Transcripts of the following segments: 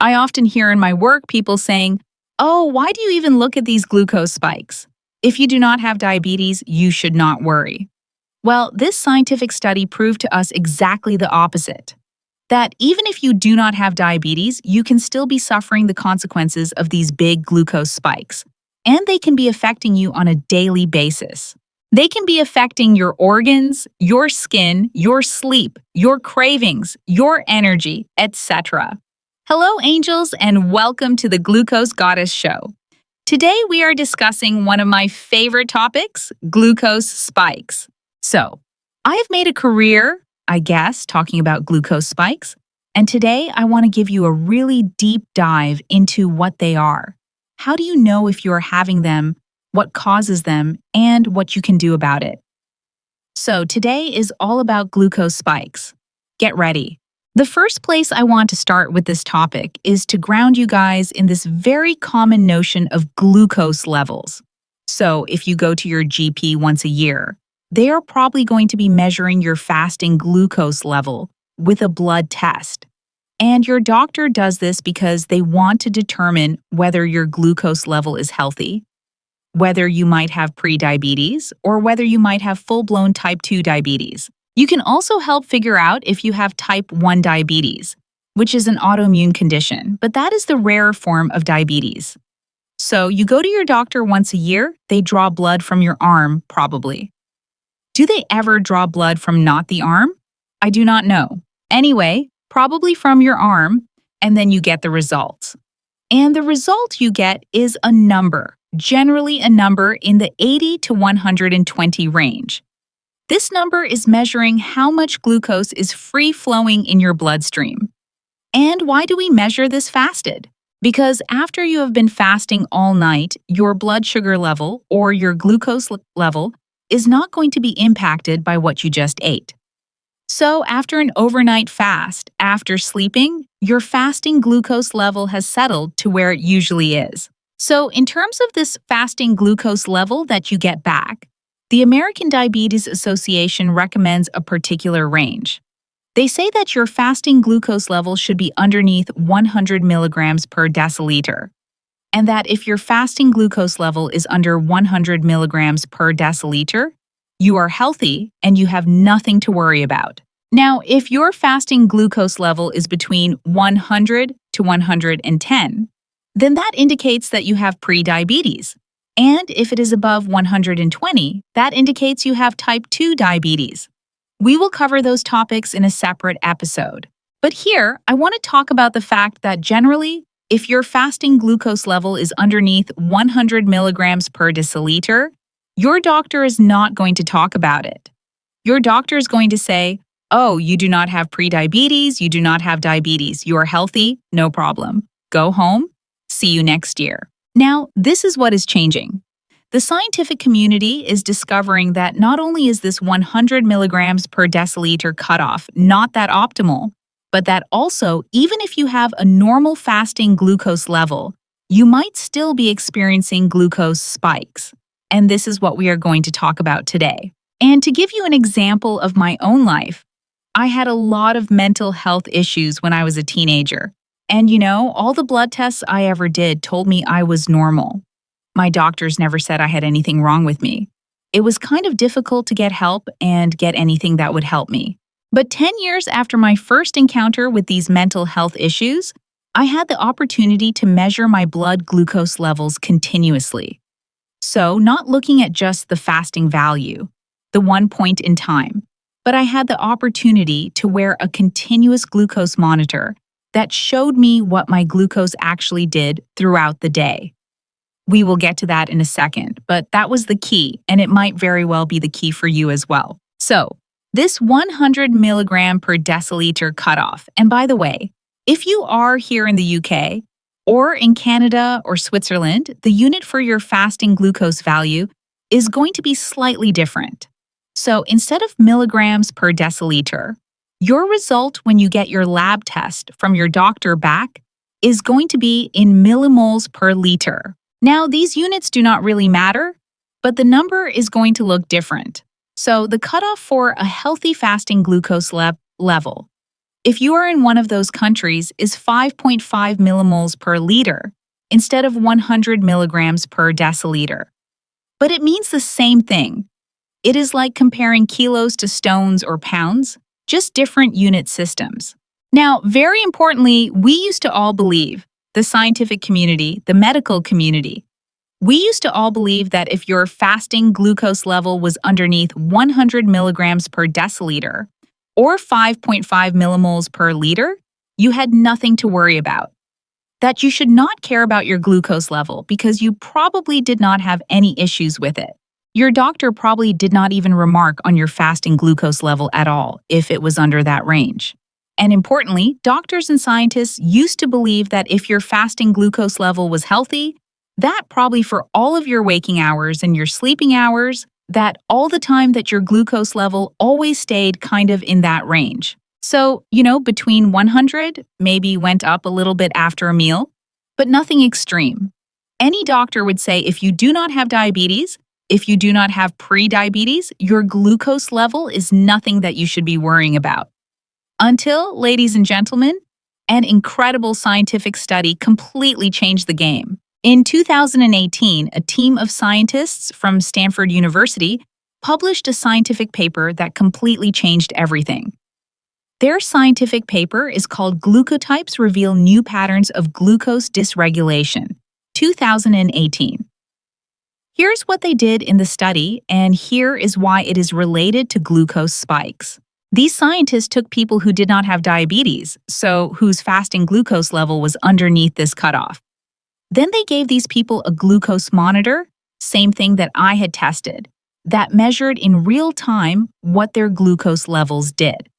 I often hear in my work people saying, "Oh, why do you even look at these glucose spikes? If you do not have diabetes, you should not worry." Well, this scientific study proved to us exactly the opposite. That even if you do not have diabetes, you can still be suffering the consequences of these big glucose spikes, and they can be affecting you on a daily basis. They can be affecting your organs, your skin, your sleep, your cravings, your energy, etc. Hello, angels, and welcome to the Glucose Goddess Show. Today, we are discussing one of my favorite topics, glucose spikes. So, I have made a career, I guess, talking about glucose spikes, and today I want to give you a really deep dive into what they are. How do you know if you are having them, what causes them, and what you can do about it? So, today is all about glucose spikes. Get ready. The first place I want to start with this topic is to ground you guys in this very common notion of glucose levels. So, if you go to your GP once a year, they are probably going to be measuring your fasting glucose level with a blood test. And your doctor does this because they want to determine whether your glucose level is healthy, whether you might have prediabetes, or whether you might have full-blown type 2 diabetes. You can also help figure out if you have type 1 diabetes, which is an autoimmune condition, but that is the rarer form of diabetes. So you go to your doctor once a year, they draw blood from your arm, probably. Do they ever draw blood from not the arm? I do not know. Anyway, probably from your arm, and then you get the results. And the result you get is a number, generally a number in the 80 to 120 range. This number is measuring how much glucose is free-flowing in your bloodstream. And why do we measure this fasted? Because after you have been fasting all night, your blood sugar level or your glucose level is not going to be impacted by what you just ate. So after an overnight fast, after sleeping, your fasting glucose level has settled to where it usually is. So in terms of this fasting glucose level that you get back, the American Diabetes Association recommends a particular range. They say that your fasting glucose level should be underneath 100 milligrams per deciliter, and that if your fasting glucose level is under 100 milligrams per deciliter, you are healthy and you have nothing to worry about. Now, if your fasting glucose level is between 100 to 110, then that indicates that you have prediabetes. And if it is above 120, that indicates you have type 2 diabetes. We will cover those topics in a separate episode. But here, I want to talk about the fact that generally, if your fasting glucose level is underneath 100 milligrams per deciliter, your doctor is not going to talk about it. Your doctor is going to say, "Oh, you do not have prediabetes, you do not have diabetes, you are healthy, no problem. Go home, see you next year." Now, this is what is changing. The scientific community is discovering that not only is this 100 milligrams per deciliter cutoff not that optimal, but that also, even if you have a normal fasting glucose level, you might still be experiencing glucose spikes. And this is what we are going to talk about today. And to give you an example of my own life, I had a lot of mental health issues when I was a teenager. And all the blood tests I ever did told me I was normal. My doctors never said I had anything wrong with me. It was kind of difficult to get help and get anything that would help me. But 10 years after my first encounter with these mental health issues, I had the opportunity to measure my blood glucose levels continuously. So, not looking at just the fasting value, the one point in time, but I had the opportunity to wear a continuous glucose monitor that showed me what my glucose actually did throughout the day. We will get to that in a second, but that was the key, and it might very well be the key for you as well. So, this 100 milligram per deciliter cutoff, and by the way, if you are here in the UK, or in Canada or Switzerland, the unit for your fasting glucose value is going to be slightly different. So instead of milligrams per deciliter, your result when you get your lab test from your doctor back is going to be in millimoles per liter. Now, these units do not really matter, but the number is going to look different. So the cutoff for a healthy fasting glucose level if you are in one of those countries, is 5.5 millimoles per liter instead of 100 milligrams per deciliter. But it means the same thing. It is like comparing kilos to stones or pounds, just different unit systems. Now, very importantly, we used to all believe, the scientific community, the medical community, we used to all believe that if your fasting glucose level was underneath 100 milligrams per deciliter or 5.5 millimoles per liter, you had nothing to worry about. That you should not care about your glucose level because you probably did not have any issues with it. Your doctor probably did not even remark on your fasting glucose level at all if it was under that range. And importantly, doctors and scientists used to believe that if your fasting glucose level was healthy, that probably for all of your waking hours and your sleeping hours, that all the time that your glucose level always stayed kind of in that range. So, between 100, maybe went up a little bit after a meal, but nothing extreme. Any doctor would say if you do not have diabetes, if you do not have pre-diabetes, your glucose level is nothing that you should be worrying about. Until, ladies and gentlemen, an incredible scientific study completely changed the game. In 2018, a team of scientists from Stanford University published a scientific paper that completely changed everything. Their scientific paper is called Glucotypes Reveal New Patterns of Glucose Dysregulation, 2018. Here's what they did in the study, and here is why it is related to glucose spikes. These scientists took people who did not have diabetes, so whose fasting glucose level was underneath this cutoff. Then they gave these people a glucose monitor, same thing that I had tested, that measured in real time what their glucose levels did.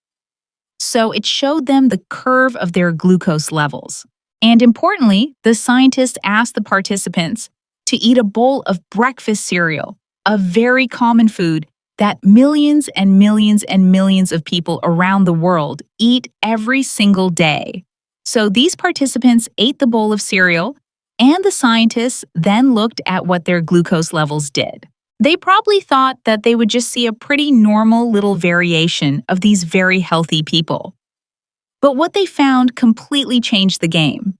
So it showed them the curve of their glucose levels. And importantly, the scientists asked the participants to eat a bowl of breakfast cereal, a very common food that millions and millions and millions of people around the world eat every single day. So these participants ate the bowl of cereal, and the scientists then looked at what their glucose levels did. They probably thought that they would just see a pretty normal little variation of these very healthy people. But what they found completely changed the game.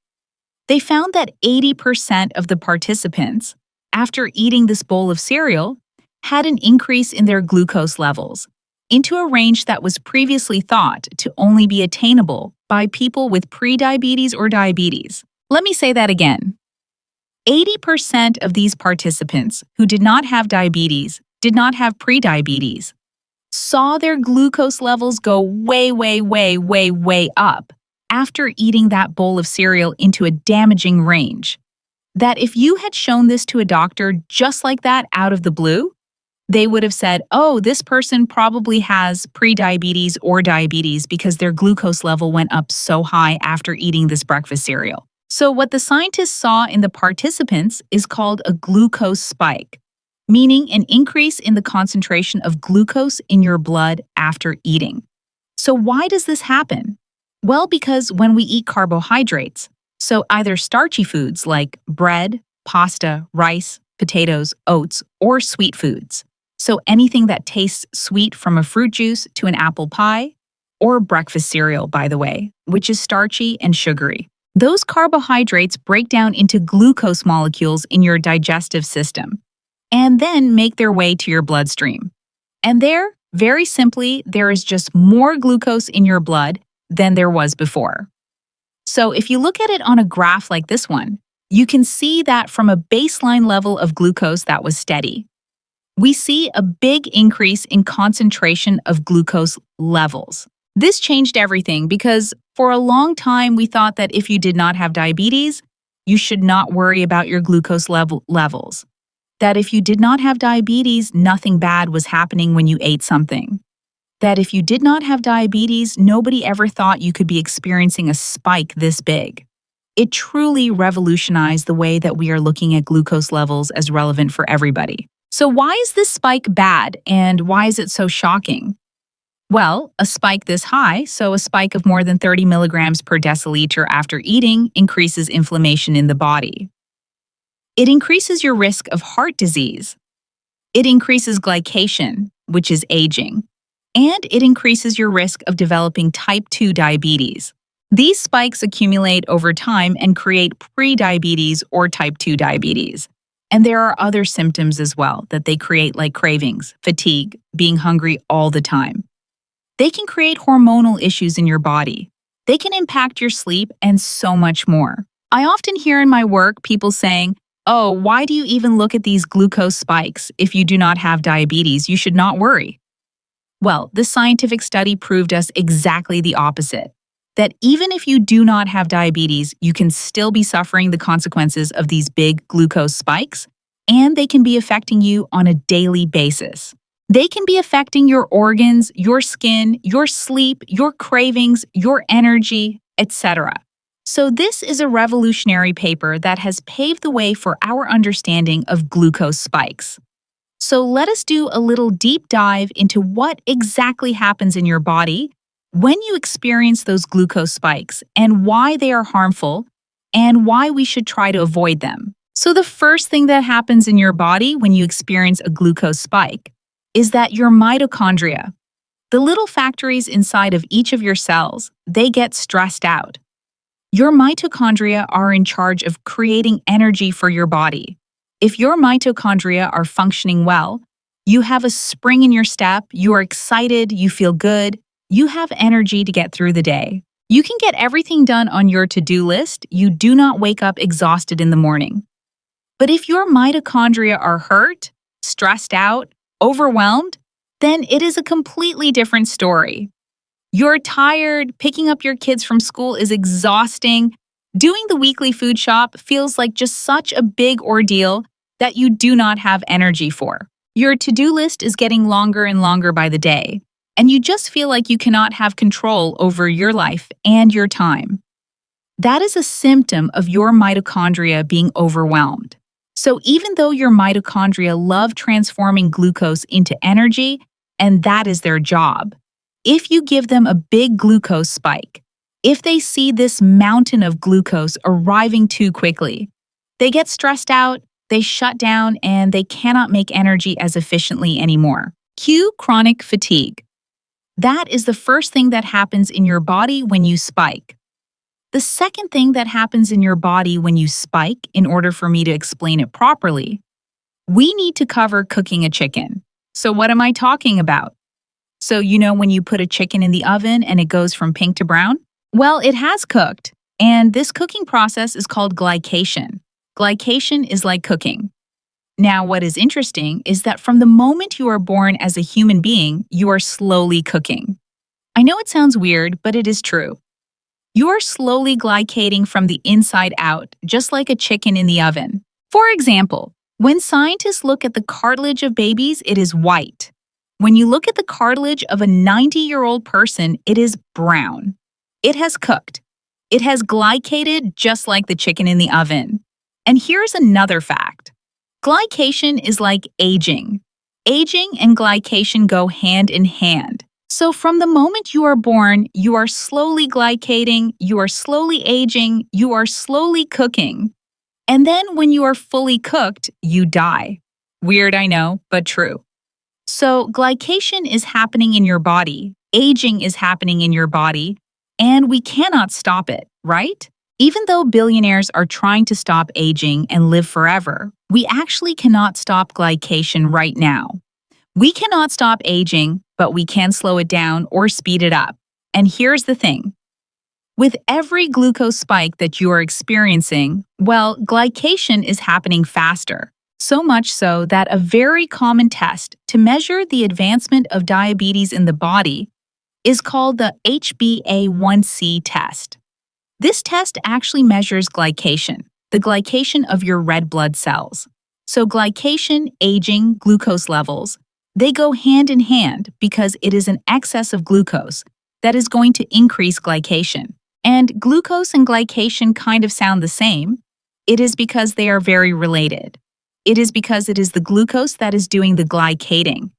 They found that 80% of the participants, after eating this bowl of cereal, had an increase in their glucose levels into a range that was previously thought to only be attainable by people with pre-diabetes or diabetes. Let me say that again. 80% of these participants who did not have diabetes, did not have pre-diabetes, saw their glucose levels go way, way, way, way, way up after eating that bowl of cereal into a damaging range. That if you had shown this to a doctor just like that out of the blue, they would have said, oh, this person probably has pre-diabetes or diabetes because their glucose level went up so high after eating this breakfast cereal. So what the scientists saw in the participants is called a glucose spike, meaning an increase in the concentration of glucose in your blood after eating. So why does this happen? Well, because when we eat carbohydrates, so either starchy foods like bread, pasta, rice, potatoes, oats, or sweet foods, so anything that tastes sweet from a fruit juice to an apple pie, or breakfast cereal, by the way, which is starchy and sugary. Those carbohydrates break down into glucose molecules in your digestive system and then make their way to your bloodstream. And there, very simply, there is just more glucose in your blood than there was before. So if you look at it on a graph like this one, you can see that from a baseline level of glucose that was steady, we see a big increase in concentration of glucose levels. This changed everything because for a long time we thought that if you did not have diabetes, you should not worry about your glucose levels. That if you did not have diabetes, nothing bad was happening when you ate something. That if you did not have diabetes, nobody ever thought you could be experiencing a spike this big. It truly revolutionized the way that we are looking at glucose levels as relevant for everybody. So why is this spike bad and why is it so shocking? Well, a spike this high, so a spike of more than 30 milligrams per deciliter after eating, increases inflammation in the body. It increases your risk of heart disease. It increases glycation, which is aging. and it increases your risk of developing type 2 diabetes. These spikes accumulate over time and create prediabetes or type 2 diabetes. And there are other symptoms as well that they create, like cravings, fatigue, being hungry all the time. They can create hormonal issues in your body. They can impact your sleep and so much more. I often hear in my work people saying, "Oh, why do you even look at these glucose spikes? If you do not have diabetes, you should not worry." Well, this scientific study proved us exactly the opposite. That even if you do not have diabetes, you can still be suffering the consequences of these big glucose spikes, and they can be affecting you on a daily basis. They can be affecting your organs, your skin, your sleep, your cravings, your energy, etc. So, this is a revolutionary paper that has paved the way for our understanding of glucose spikes. So, let us do a little deep dive into what exactly happens in your body when you experience those glucose spikes and why they are harmful and why we should try to avoid them. So, the first thing that happens in your body when you experience a glucose spike is that your mitochondria, the little factories inside of each of your cells, they get stressed out. Your mitochondria are in charge of creating energy for your body. If your mitochondria are functioning well, you have a spring in your step, you are excited, you feel good, you have energy to get through the day. You can get everything done on your to-do list, you do not wake up exhausted in the morning. But if your mitochondria are hurt, stressed out, overwhelmed, then it is a completely different story. You're tired, picking up your kids from school is exhausting, doing the weekly food shop feels like just such a big ordeal that you do not have energy for. Your to-do list is getting longer and longer by the day, and you just feel like you cannot have control over your life and your time. That is a symptom of your mitochondria being overwhelmed. So even though your mitochondria love transforming glucose into energy, and that is their job, if you give them a big glucose spike, if they see this mountain of glucose arriving too quickly, they get stressed out, they shut down, and they cannot make energy as efficiently anymore. Cue chronic fatigue. That is the first thing that happens in your body when you spike. The second thing that happens in your body when you spike, in order for me to explain it properly, we need to cover cooking a chicken. So what am I talking about? So when you put a chicken in the oven and it goes from pink to brown? Well, it has cooked, and this cooking process is called glycation. Glycation is like cooking. Now, what is interesting is that from the moment you are born as a human being, you are slowly cooking. I know it sounds weird, but it is true. You are slowly glycating from the inside out, just like a chicken in the oven. For example, when scientists look at the cartilage of babies, it is white. When you look at the cartilage of a 90-year-old person, it is brown. It has cooked. It has glycated just like the chicken in the oven. And here's another fact. Glycation is like aging. Aging and glycation go hand in hand. So from the moment you are born, you are slowly glycating, you are slowly aging, you are slowly cooking. And then when you are fully cooked, you die. Weird, I know, but true. So glycation is happening in your body, aging is happening in your body, and we cannot stop it, right? Even though billionaires are trying to stop aging and live forever, we actually cannot stop glycation right now. We cannot stop aging, but we can slow it down or speed it up. And here's the thing. With every glucose spike that you are experiencing, well, glycation is happening faster. So much so that a very common test to measure the advancement of diabetes in the body is called the HbA1c test. This test actually measures glycation, the glycation of your red blood cells. So glycation, aging, glucose levels, they go hand in hand because it is an excess of glucose that is going to increase glycation. And glucose and glycation kind of sound the same. It is because they are very related. It is because it is the glucose that is doing the glycating.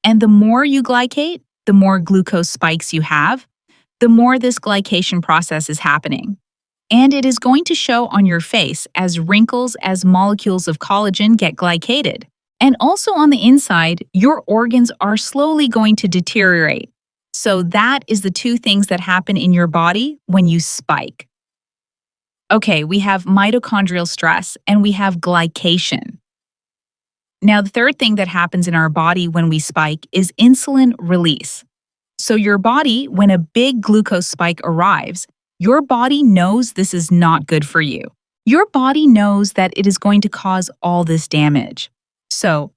And the more you glycate, the more glucose spikes you have, the more this glycation process is happening. And it is going to show on your face as wrinkles as molecules of collagen get glycated. And also on the inside, your organs are slowly going to deteriorate. So that is the two things that happen in your body when you spike. Okay, we have mitochondrial stress and we have glycation. Now, the third thing that happens in our body when we spike is insulin release. So your body, when a big glucose spike arrives, your body knows this is not good for you. Your body knows that it is going to cause all this damage. So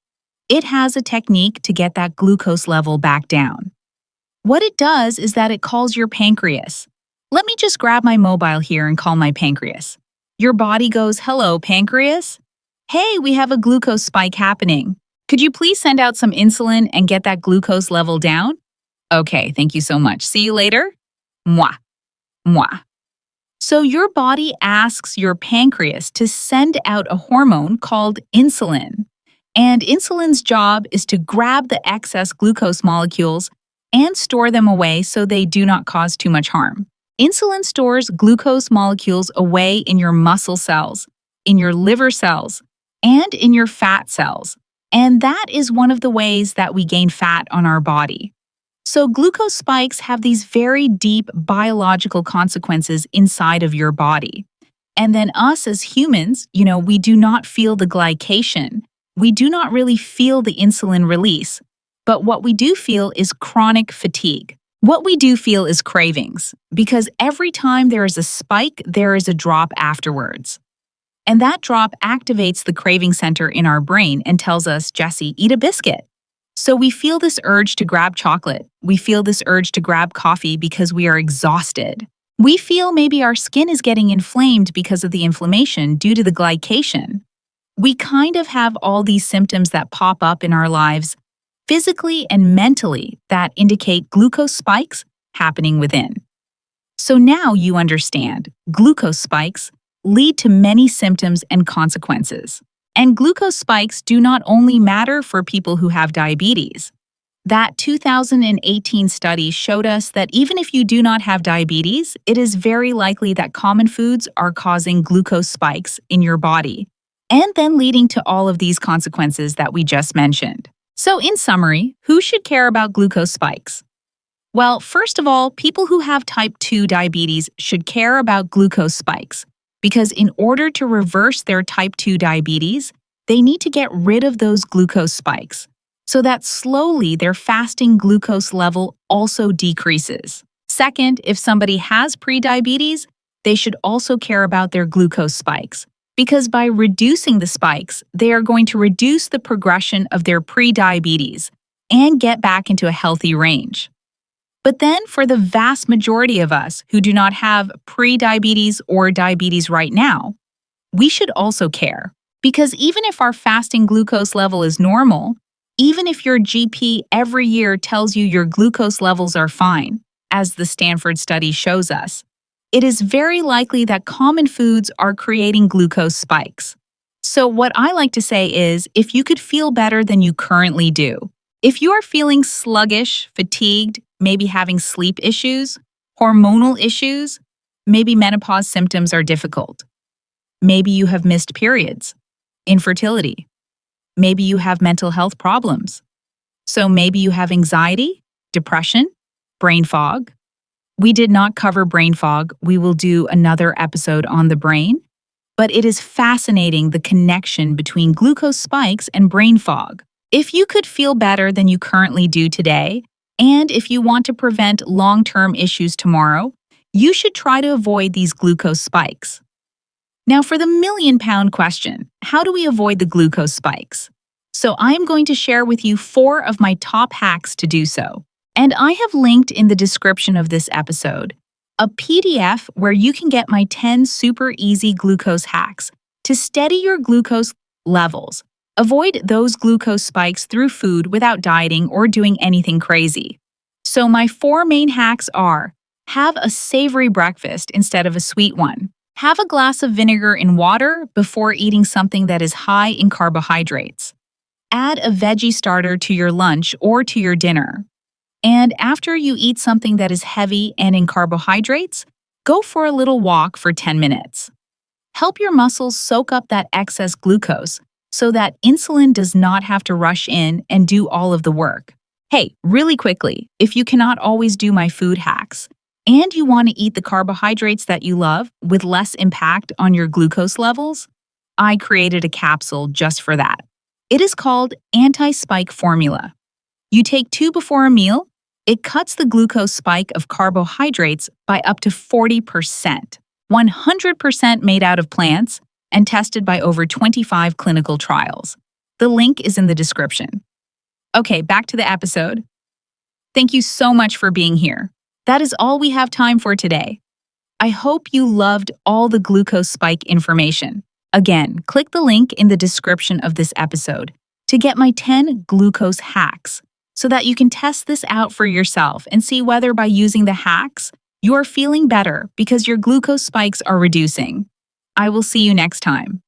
it has a technique to get that glucose level back down. What it does is that it calls your pancreas. Let me just grab my mobile here and call my pancreas. Your body goes, "Hello, pancreas. Hey, we have a glucose spike happening. Could you please send out some insulin and get that glucose level down?" Okay, thank you so much. See you later. Mwah. Mwah. So your body asks your pancreas to send out a hormone called insulin. And insulin's job is to grab the excess glucose molecules and store them away so they do not cause too much harm. Insulin stores glucose molecules away in your muscle cells, in your liver cells, and in your fat cells. And that is one of the ways that we gain fat on our body. So glucose spikes have these very deep biological consequences inside of your body. And then us as humans, we do not feel the glycation. We do not really feel the insulin release. But what we do feel is chronic fatigue. What we do feel is cravings, because every time there is a spike, there is a drop afterwards. And that drop activates the craving center in our brain and tells us, "Jesse, eat a biscuit." So we feel this urge to grab chocolate. We feel this urge to grab coffee because we are exhausted. We feel maybe our skin is getting inflamed because of the inflammation due to the glycation. We kind of have all these symptoms that pop up in our lives, physically and mentally, that indicate glucose spikes happening within. So now you understand, glucose spikes lead to many symptoms and consequences. And glucose spikes do not only matter for people who have diabetes. That 2018 study showed us that even if you do not have diabetes, it is very likely that common foods are causing glucose spikes in your body, and then leading to all of these consequences that we just mentioned. So in summary, who should care about glucose spikes? Well, first of all, people who have type 2 diabetes should care about glucose spikes, because in order to reverse their type 2 diabetes, they need to get rid of those glucose spikes, so that slowly their fasting glucose level also decreases. Second, if somebody has prediabetes, they should also care about their glucose spikes, because by reducing the spikes, they are going to reduce the progression of their prediabetes and get back into a healthy range. But then for the vast majority of us who do not have prediabetes or diabetes right now, we should also care, because even if our fasting glucose level is normal, even if your GP every year tells you your glucose levels are fine, as the Stanford study shows us, it is very likely that common foods are creating glucose spikes. So what I like to say is, if you could feel better than you currently do, if you are feeling sluggish, fatigued, maybe having sleep issues, hormonal issues, maybe menopause symptoms are difficult, maybe you have missed periods, infertility, maybe you have mental health problems, so maybe you have anxiety, depression, brain fog. We did not cover brain fog. We will do another episode on the brain, but it is fascinating the connection between glucose spikes and brain fog. If you could feel better than you currently do today, and if you want to prevent long-term issues tomorrow, you should try to avoid these glucose spikes. Now for the million-pound question, how do we avoid the glucose spikes? So I'm going to share with you 4 of my top hacks to do so. And I have linked in the description of this episode a PDF where you can get my 10 super easy glucose hacks to steady your glucose levels. Avoid those glucose spikes through food without dieting or doing anything crazy. So my 4 main hacks are: have a savory breakfast instead of a sweet one. Have a glass of vinegar in water before eating something that is high in carbohydrates. Add a veggie starter to your lunch or to your dinner. And after you eat something that is heavy and in carbohydrates, go for a little walk for 10 minutes. Help your muscles soak up that excess glucose so that insulin does not have to rush in and do all of the work. Hey, really quickly, if you cannot always do my food hacks, and you want to eat the carbohydrates that you love with less impact on your glucose levels, I created a capsule just for that. It is called Anti-Spike Formula. You take 2 before a meal. It cuts the glucose spike of carbohydrates by up to 40%, 100% made out of plants, and tested by over 25 clinical trials. The link is in the description. Okay, back to the episode. Thank you so much for being here. That is all we have time for today. I hope you loved all the glucose spike information. Again, click the link in the description of this episode to get my 10 glucose hacks so that you can test this out for yourself and see whether by using the hacks, you are feeling better because your glucose spikes are reducing. I will see you next time.